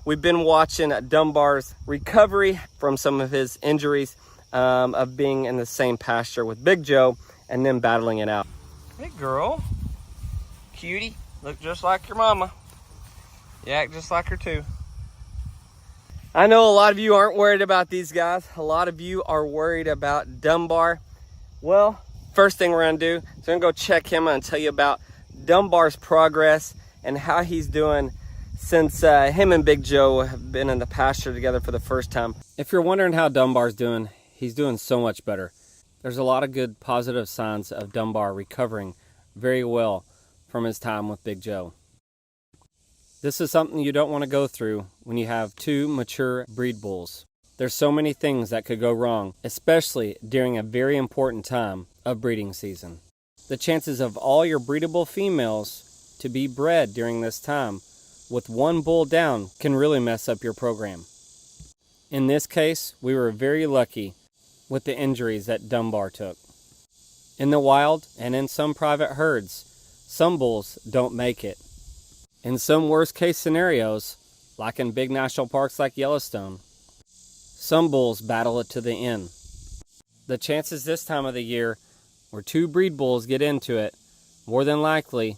We've been watching Dunbar's recovery from some of his injuries of being in the same pasture with Big Joe and then battling it out. Hey girl, cutie, look just like your mama. You act just like her too. I know a lot of you aren't worried about these guys. A lot of you are worried about Dunbar. Well, first thing we're gonna do is we're gonna go check him out and tell you about Dunbar's progress and how he's doing since him and Big Joe have been in the pasture together for the first time. If you're wondering how Dunbar's doing, he's doing so much better. There's a lot of good positive signs of Dunbar recovering very well from his time with Big Joe. This is something you don't want to go through when you have two mature breed bulls. There's so many things that could go wrong, especially during a very important time of breeding season. The chances of all your breedable females to be bred during this time with one bull down can really mess up your program. In this case, we were very lucky with the injuries that Dunbar took. In the wild and in some private herds, some bulls don't make it. In some worst case scenarios, like in big national parks like Yellowstone, some bulls battle it to the end. The chances this time of the year where two breed bulls get into it, more than likely,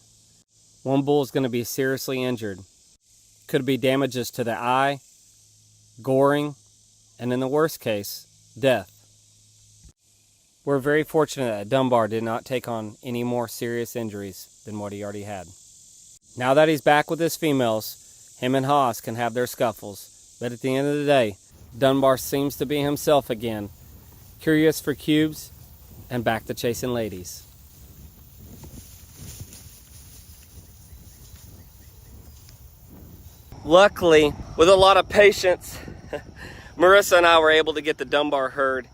one bull is going to be seriously injured. Could be damages to the eye, goring, and in the worst case, death. We're very fortunate that Dunbar did not take on any more serious injuries than what he already had. Now that he's back with his females, him and Haas can have their scuffles, but at the end of the day, Dunbar seems to be himself again, curious for cubes and back to chasing ladies. Luckily, with a lot of patience, Marissa and I were able to get the Dunbar herd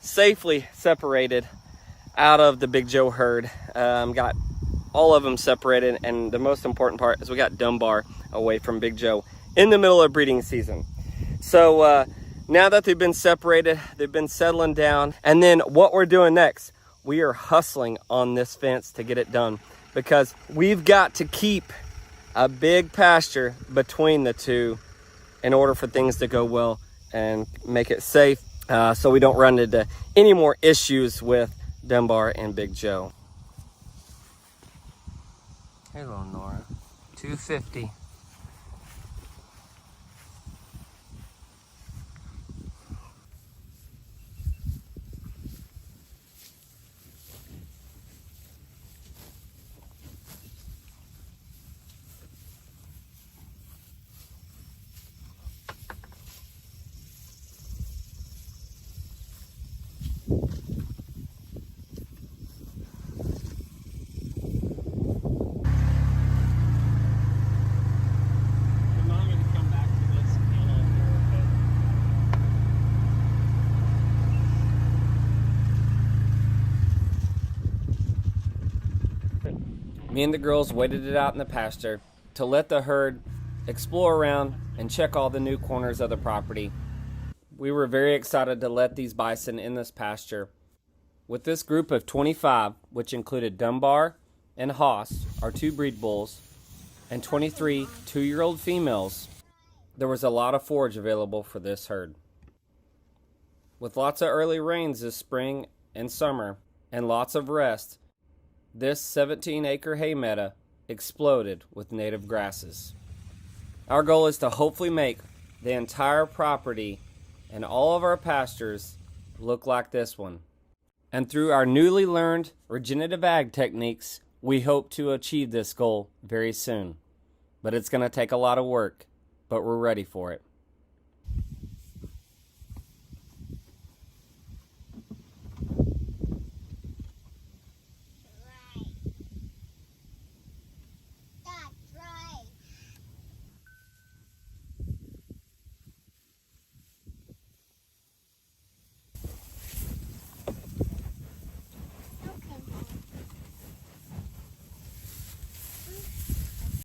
safely separated out of the Big Joe herd. Got all of them separated, and the most important part is we got Dunbar away from Big Joe in the middle of breeding season. So now that they've been separated, they've been settling down, and then what we're doing next, we are hustling on this fence to get it done because we've got to keep a big pasture between the two in order for things to go well and make it safe so we don't run into any more issues with Dunbar and Big Joe. Hello, Nora. 250. Me and the girls waited it out in the pasture to let the herd explore around and check all the new corners of the property. We were very excited to let these bison in this pasture. With this group of 25, which included Dunbar and Haas, our two breed bulls, and 23 two-year-old females, there was a lot of forage available for this herd. With lots of early rains this spring and summer and lots of rest, this 17-acre hay meadow exploded with native grasses. Our goal is to hopefully make the entire property and all of our pastures look like this one. And through our newly learned regenerative ag techniques, we hope to achieve this goal very soon. But it's going to take a lot of work, but we're ready for it.